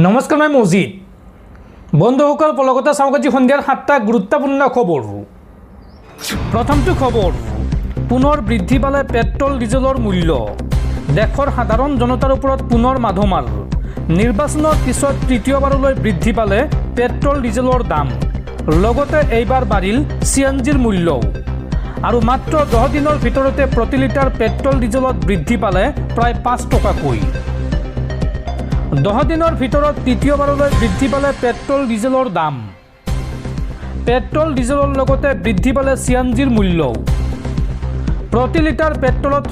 নমস্কাৰ মই মজিদ বন্ধুসকল পলকতা চাওকাজি সন্ধিয়াৰ 7টা গুৰুত্বপূৰ্ণ খবৰ। প্ৰথমটো খবৰ, পুনৰ বৃদ্ধি পালে পেট্ৰল ডিজেলৰ মূল্য। দেশৰ সাধাৰণ জনতাৰ ওপৰত পুনৰ মাধমাৰ। নিৰ্বাচনৰ পিছত তৃতীয়বাৰলৈ বৃদ্ধি পালে পেট্ৰল ডিজেলৰ দাম। লগতে এইবাৰ বাঢ়িল চিএনজিৰ মূল্যও। আৰু মাত্ৰ 10 দিনৰ ভিতৰতে প্ৰতি লিটাৰ পেট্ৰল ডিজেলত বৃদ্ধি পালে প্ৰায় 5 টকাকৈ। 10 দিনৰ ভিতৰত তৃতীয়বাৰলৈ বৃদ্ধি পালে পেট্ৰল ডিজেলৰ দাম। পেট্ৰল ডিজেলৰ লগতে বৃদ্ধি পালে চিএনজিৰ মূল্যও। প্ৰতি লিটাৰ পেট্ৰলত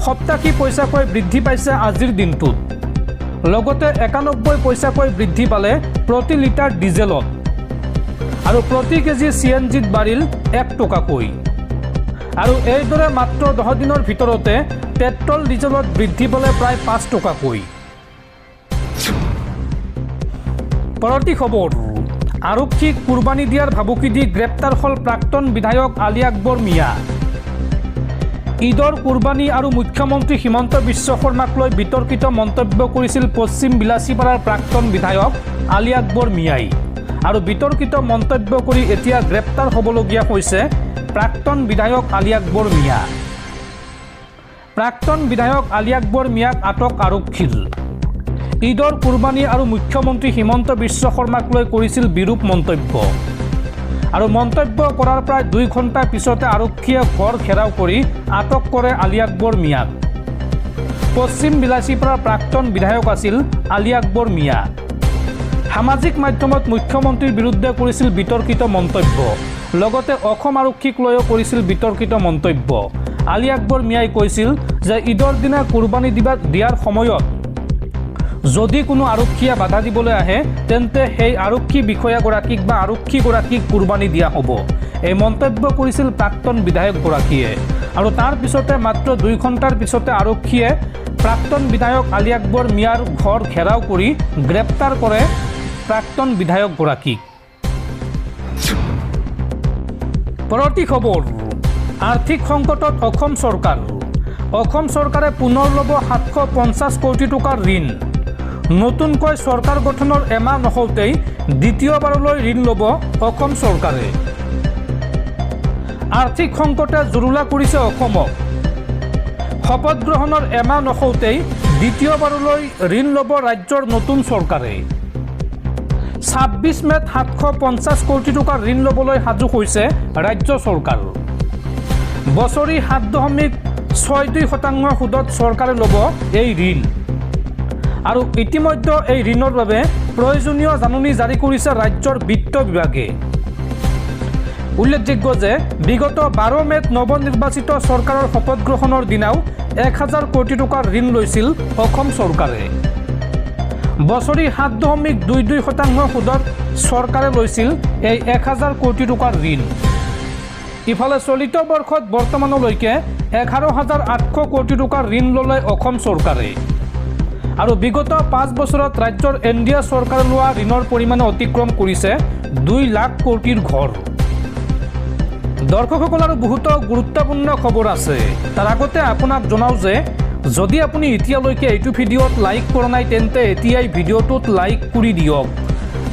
সপ্তাহী পইচাকৈ বৃদ্ধি পাইছে আজিৰ দিনটোত। লগতে 91 পইচাকৈ বৃদ্ধি পালে প্ৰতি লিটাৰ ডিজেলত। আৰু প্ৰতি কেজি চিএনজিত বাঢ়িল 1 টকাকৈ। আৰু এইদৰে মাত্ৰ 10 দিনৰ ভিতৰতে পেট্ৰল ডিজেলত বৃদ্ধি পালে প্ৰায় 5 টকাকৈ। পৰৱৰ্তী খবৰ, আৰক্ষীক কুৰবানী দিয়াৰ ভাবুকি দি গ্ৰেপ্তাৰ হ'ল প্ৰাক্তন বিধায়ক আলী আকবৰ মিয়া। ঈদৰ কুৰবানী আৰু মুখ্যমন্ত্ৰী হিমন্ত বিশ্ব শৰ্মাক লৈ বিতৰ্কিত মন্তব্য কৰিছিল পশ্চিম বিলাচীপাৰাৰ প্ৰাক্তন বিধায়ক আলী আকবৰ মিয়াই। আৰু বিতৰ্কিত মন্তব্য কৰি এতিয়া গ্ৰেপ্তাৰ হ'বলগীয়া হৈছে প্ৰাক্তন বিধায়ক আলী আকবৰ মিয়া। প্ৰাক্তন বিধায়ক আলী আকবৰ মিয়াক আটক আৰক্ষীৰ। ঈদৰ কুৰবানী আৰু মুখ্যমন্ত্ৰী হিমন্ত বিশ্ব শৰ্মাক লৈ কৰিছিল বিৰূপ মন্তব্য। আৰু মন্তব্য কৰাৰ প্ৰায় 2 ঘণ্টাৰ পিছতে আৰক্ষীয়ে ঘৰ ঘেৰাও কৰি আটক কৰে আলী আকবৰ মিয়াক। পশ্চিম বিলাচীপাৰাৰ প্ৰাক্তন বিধায়ক আছিল আলী আকবৰ মিয়া। সামাজিক মাধ্যমত মুখ্যমন্ত্ৰীৰ বিৰুদ্ধে কৰিছিল বিতৰ্কিত মন্তব্য। লগতে অসম আৰক্ষীক লৈও কৰিছিল বিতৰ্কিত মন্তব্য। আলী আকবৰ মিয়াই কৈছিল যে ঈদৰ দিনা কুৰবানী দিয়াৰ সময়ত যদি কোনো আৰক্ষীয়ে বাধা দিবলৈ আহে তেন্তে সেই আৰক্ষী বিষয়াগৰাকীক বা আৰক্ষীগৰাকীক কুৰবানী দিয়া হ'ব। এই মন্তব্য কৰিছিল প্ৰাক্তন বিধায়কগৰাকীয়ে। আৰু তাৰ পিছতে মাত্ৰ 2 ঘণ্টাৰ পিছতে আৰক্ষীয়ে প্ৰাক্তন বিধায়ক আলী আকবৰ মিয়াৰ ঘৰ ঘেৰাও কৰি গ্ৰেপ্তাৰ কৰে প্ৰাক্তন বিধায়কগৰাকীক। পৰৱৰ্তী খবৰ, আৰ্থিক সংকটত অসম চৰকাৰ। অসম চৰকাৰে পুনৰ ল'ব 750 কোটি টকাৰ ঋণ। নতুনকৈ চৰকাৰ গঠনৰ এমাহ নহওঁতেই দ্বিতীয়বাৰলৈ ঋণ ল'ব অসম চৰকাৰে। আৰ্থিক সংকটে জুৰুলা কৰিছে অসমক। শপত গ্ৰহণৰ এমাহ নহওঁতেই দ্বিতীয়বাৰলৈ ঋণ ল'ব ৰাজ্যৰ নতুন চৰকাৰে। 26 মে'ত 750 কোটি টকাৰ ঋণ ল'বলৈ সাজু হৈছে ৰাজ্য চৰকাৰ। বছৰি 7.62% সুদত চৰকাৰে ল'ব এই ঋণ। আৰু ইতিমধ্যে এই ঋণৰ বাবে প্ৰয়োজনীয় জাননী জাৰি কৰিছে ৰাজ্যৰ বিত্ত বিভাগে। উল্লেখযোগ্য যে বিগত 12 মে'ত নৱনিৰ্বাচিত চৰকাৰৰ শপত গ্ৰহণৰ দিনাও 1000 কোটি টকাৰ ঋণ লৈছিল অসম চৰকাৰে। বছৰি 7.22% সুদত চৰকাৰে লৈছিল এই 1000 কোটি টকাৰ ঋণ। ইফালে চলিত বৰ্ষত বৰ্তমানলৈকে 11,800 কোটি টকাৰ ঋণ ল'লে অসম চৰকাৰে। আৰু বিগত 5 বছৰত ৰাজ্যৰ NDA চৰকাৰে লোৱা ঋণৰ পৰিমাণে অতিক্ৰম কৰিছে 2 লাখ কোটিৰ ঘৰ। দৰ্শকসকল, আৰু বহুতো গুৰুত্বপূৰ্ণ খবৰ আছে। তাৰ আগতে আপোনাক জনাওঁ যে যদি আপুনি এতিয়ালৈকে এইটো ভিডিঅ'ত লাইক কৰা নাই তেন্তে এতিয়াই ভিডিঅ'টোত লাইক কৰি দিয়ক।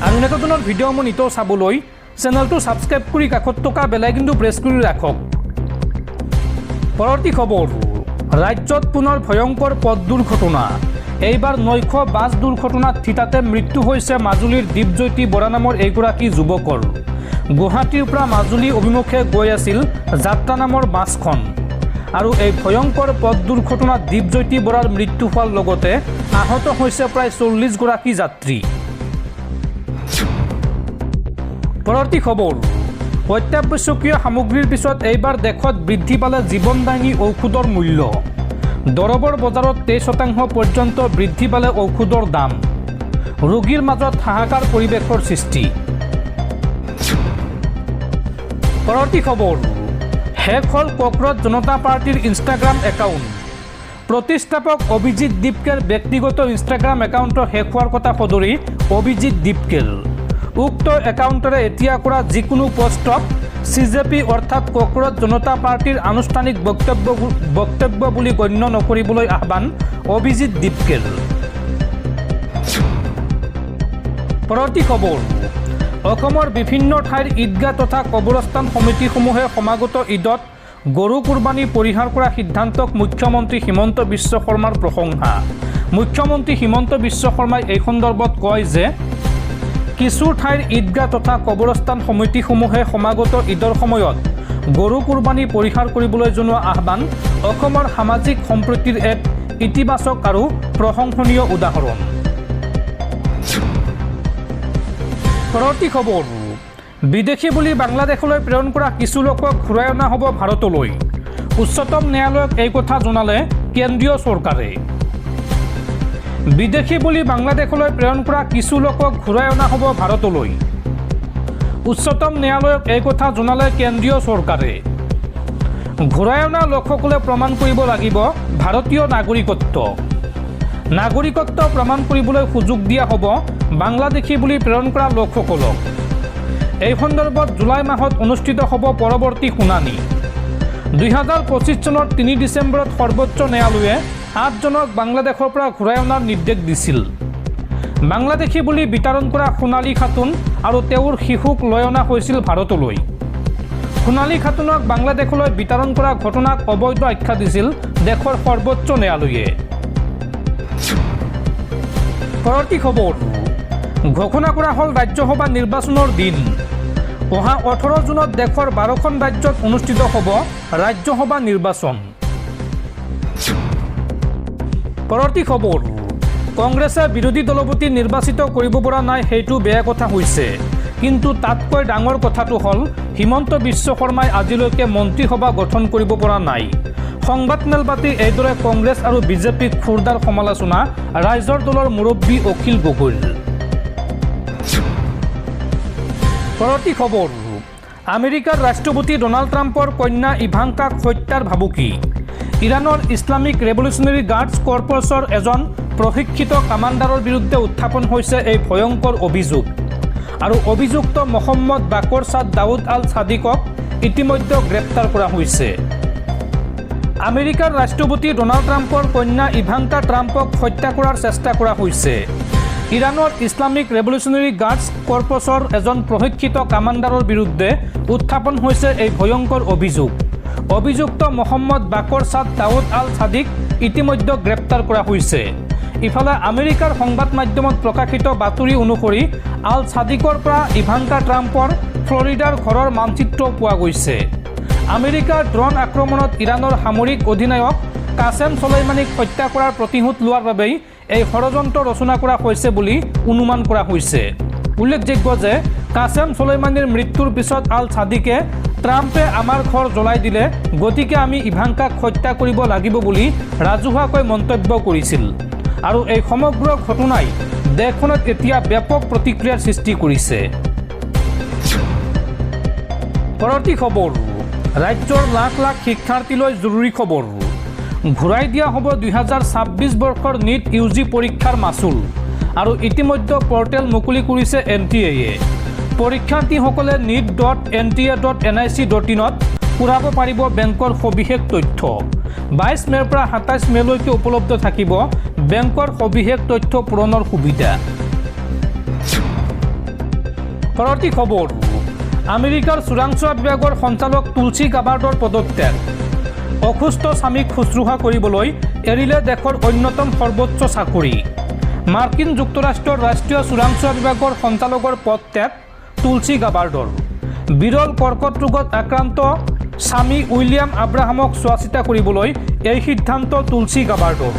আৰু এনেকুৱা ধৰণৰ ভিডিঅ' মই নিতৌ চাবলৈ চেনেলটো ছাবস্ক্ৰাইব কৰি কাষত থকা বেল আইকনটো প্ৰেছ কৰি ৰাখক। পৰৱৰ্তী খবৰ, ৰাজ্যত পুনৰ ভয়ংকৰ পথ দুৰ্ঘটনা। এইবাৰ 900 বাছ দুৰ্ঘটনাত থিতাতে মৃত্যু হৈছে মাজুলীৰ দীপজ্যোতি বৰা নামৰ এগৰাকী যুৱকৰ। গুৱাহাটীৰ পৰা মাজুলী অভিমুখে গৈ আছিল যাত্ৰা নামৰ বাছখন। আৰু এই ভয়ংকৰ পথ দুৰ্ঘটনাত দীপজ্যোতি বৰাৰ মৃত্যু হোৱাৰ লগতে আহত হৈছে প্ৰায় 40 গৰাকী যাত্ৰী। পৰৱৰ্তী খবৰ, অত্যাৱশ্যকীয় সামগ্ৰীৰ পিছত এইবাৰ দেশত বৃদ্ধি পালে জীৱনদায়িনী ঔষধৰ মূল্য। দৰবৰ বজাৰত 23% পৰ্যন্ত বৃদ্ধি পালে ঔষধৰ দাম। ৰোগীৰ মাজত হাহাকাৰ পৰিৱেশৰ সৃষ্টি। পৰৱৰ্তী খবৰ, শেষ হ'ল কক্ৰজ জনতা পাৰ্টিৰ ইনষ্টাগ্ৰাম একাউণ্ট। প্ৰতিষ্ঠাপক অভিজিৎ দীপকেৰ ব্যক্তিগত ইনষ্টাগ্ৰাম একাউণ্ট শেষ হোৱাৰ কথা সদৰি অভিজিৎ দীপকেৰ। উক্ত একাউণ্টেৰে এতিয়া কৰা যিকোনো পষ্টক CJP অৰ্থাৎ কক্ৰজ জনতা পাৰ্টিৰ আনুষ্ঠানিক বক্তব্য বুলি গণ্য নকৰিবলৈ আহ্বান অভিজিৎ দীপকেৰ। পৰৱৰ্তী খবৰ, অসমৰ বিভিন্ন ঠাইৰ ঈদগাহ তথা কবৰস্থান সমিতিসমূহে সমাগত ঈদত গৰু কুৰবানী পৰিহাৰ কৰা সিদ্ধান্তক মুখ্যমন্ত্ৰী হিমন্ত বিশ্ব শৰ্মাৰ প্ৰশংসা। মুখ্যমন্ত্ৰী হিমন্ত বিশ্ব শৰ্মাই এই সন্দৰ্ভত কয় যে কিছু ঠাইৰ ঈদগাহ তথা কবৰস্থান সমিতিসমূহে সমাগত ঈদৰ সময়ত গৰু কুৰবানী পৰিহাৰ কৰিবলৈ জনোৱা আহ্বান অসমৰ সামাজিক সম্প্ৰীতিৰ এক ইতিবাচক আৰু প্ৰশংসনীয় উদাহৰণ। পৰৱৰ্তী খবৰ, বিদেশী বুলি বাংলাদেশলৈ প্ৰেৰণ কৰা কিছু লোকক ঘূৰাই অনা হ'ব ভাৰতলৈ। উচ্চতম ন্যায়ালয়ক এই কথা জনালে কেন্দ্ৰীয় চৰকাৰে। বিদেশী বুলি বাংলাদেশলৈ প্ৰেৰণ কৰা কিছু লোকক ঘূৰাই অনা হ'ব ভাৰতলৈ। উচ্চতম ন্যায়ালয়ক এই কথা জনালে কেন্দ্ৰীয় চৰকাৰে। ঘূৰাই অনা লোকসকলে প্ৰমাণ কৰিব লাগিব ভাৰতীয় নাগৰিকত্ব। নাগৰিকত্ব প্ৰমাণ কৰিবলৈ সুযোগ দিয়া হ'ব বাংলাদেশী বুলি প্ৰেৰণ কৰা লোকসকলক। এই সন্দৰ্ভত জুলাই মাহত অনুষ্ঠিত হ'ব পৰৱৰ্তী শুনানি। 2025 চনৰ 3 ডিচেম্বৰত সৰ্বোচ্চ ন্যায়ালয়ে 8 জনক বাংলাদেশৰ পৰা ঘূৰাই অনাৰ নিৰ্দেশ দিছিল। বাংলাদেশী বুলি বিতৰণ কৰা সোণালী খাতুন আৰু তেওঁৰ শিশুক লৈ অনা হৈছিল ভাৰতলৈ। সোণালী খাতুনক বাংলাদেশলৈ বিতৰণ কৰা ঘটনাক অবৈধ আখ্যা দিছিল দেশৰ সৰ্বোচ্চ ন্যায়ালয়ে। পৰৱৰ্তী খবৰ, ঘোষণা কৰা হ'ল ৰাজ্যসভা নিৰ্বাচনৰ দিন। অহা 18 জুনত দেশৰ 12খন ৰাজ্যত অনুষ্ঠিত হ'ব ৰাজ্যসভা নিৰ্বাচন। পৰৱৰ্তী খবৰ, কংগ্ৰেছে বিৰোধী দলপতি নিৰ্বাচিত কৰিব পৰা নাই, সেইটো বেয়া কথা হৈছে। কিন্তু তাতকৈ ডাঙৰ কথাটো হ'ল হিমন্ত বিশ্ব শৰ্মাই আজিলৈকে মন্ত্ৰীসভা গঠন কৰিব পৰা নাই। সংবাদমেল পাতি এইদৰে কংগ্ৰেছ আৰু বিজেপিক খুৰদাৰ সমালোচনা ৰাইজৰ দলৰ মুৰব্বী অখিল গগৈৰ। পৰৱৰ্তী খবৰ, আমেৰিকাৰ ৰাষ্ট্ৰপতি ডনাল্ড ট্ৰাম্পৰ কন্যা ইভাংকাক হত্যাৰ ভাবুকি। ইৰাণৰ ইছলামিক ৰেভলিউচনাৰী গাৰ্ডছ কৰ্পছৰ এজন প্ৰশিক্ষিত কামাণ্ডাৰৰ বিৰুদ্ধে উত্থাপন হৈছে এই ভয়ংকৰ অভিযোগ। আৰু অভিযুক্ত মহম্মদ বাকৰ ছাদ দাউদ আল ছাদিকক ইতিমধ্যে গ্ৰেপ্তাৰ কৰা হৈছে। আমেৰিকাৰ ৰাষ্ট্ৰপতি ডনাল্ড ট্ৰাম্পৰ কন্যা ইভাংকা ট্ৰাম্পক হত্যা কৰাৰ চেষ্টা কৰা হৈছে। ইৰাণৰ ইছলামিক ৰেভলিউচনাৰী গাৰ্ডছ কৰ্পছৰ এজন প্ৰশিক্ষিত কামাণ্ডাৰৰ বিৰুদ্ধে উত্থাপন হৈছে এই ভয়ংকৰ অভিযোগ। অভিযুক্ত মহম্মদ বাকৰ ছাদ দাউদ আল ছাদিক ইতিমধ্যে গ্ৰেপ্তাৰ কৰা হৈছে। ইফালে আমেৰিকাৰ সংবাদ মাধ্যমত প্ৰকাশিত বাতৰি অনুসৰি আল ছাদিকৰ পৰা ইভাংকা ট্ৰাম্পৰ ফ্লৰিডাৰ ঘৰৰ মানচিত্ৰ পোৱা গৈছে। আমেৰিকাৰ ড্ৰোন আক্ৰমণত ইৰাণৰ সামৰিক অধিনায়ক কাছেম চলেইমানীক হত্যা কৰাৰ প্ৰতিশোধ লোৱাৰ বাবেই এই ষড়যন্ত্ৰ ৰচনা কৰা হৈছে বুলি অনুমান কৰা হৈছে। উল্লেখযোগ্য যে কাছেম চলেইমানীৰ মৃত্যুৰ পিছত আল ছাদিকে ট্ৰাম্পে আমাৰ ঘৰ জ্বলাই দিলে, গতিকে আমি ইভাংকাক হত্যা কৰিব লাগিব বুলি ৰাজহুৱাকৈ মন্তব্য কৰিছিল। আৰু এই সমগ্ৰ ঘটনাই দেশখনত এতিয়া ব্যাপক প্ৰতিক্ৰিয়াৰ সৃষ্টি কৰিছে। পৰৱৰ্তী খবৰ, ৰাজ্যৰ লাখ লাখ শিক্ষাৰ্থীলৈ জৰুৰী খবৰ। ঘূৰাই দিয়া হ'ব 2026 বৰ্ষৰ নিট UG পৰীক্ষাৰ মাচুল। আৰু ইতিমধ্যে পৰ্টেল মুকলি কৰিছে NTA-য়ে। পৰীক্ষাৰ্থীসকলে NEET.NTA.nic.in-ত পূৰাব পাৰিব বেংকৰ সবিশেষ তথ্য। 22 মেৰ পৰা 27 মেলৈকে উপলব্ধ থাকিব বেংকৰ সবিশেষ তথ্য পূৰণৰ সুবিধা। পৰৱৰ্তী খবৰ, আমেৰিকাৰ চোৰাংচোৱা বিভাগৰ সঞ্চালক তুলসী গাবাৰ্ডৰ পদত্যাগ। অসুস্থ স্বামীক শুশ্ৰূষা কৰিবলৈ এৰিলে দেশৰ অন্যতম সৰ্বোচ্চ চাকৰি। মাৰ্কিন যুক্তৰাষ্ট্ৰৰ ৰাষ্ট্ৰীয় চোৰাংচোৱা বিভাগৰ সঞ্চালকৰ পদত্যাগ তুলসী গাবাৰ্ডৰ। বিৰল কৰ্কট ৰোগত আক্ৰান্ত স্বামী উইলিয়াম আব্ৰাহামক চোৱা চিতা কৰিবলৈ এই সিদ্ধান্ত তুলসী গাবাৰ্ডৰ।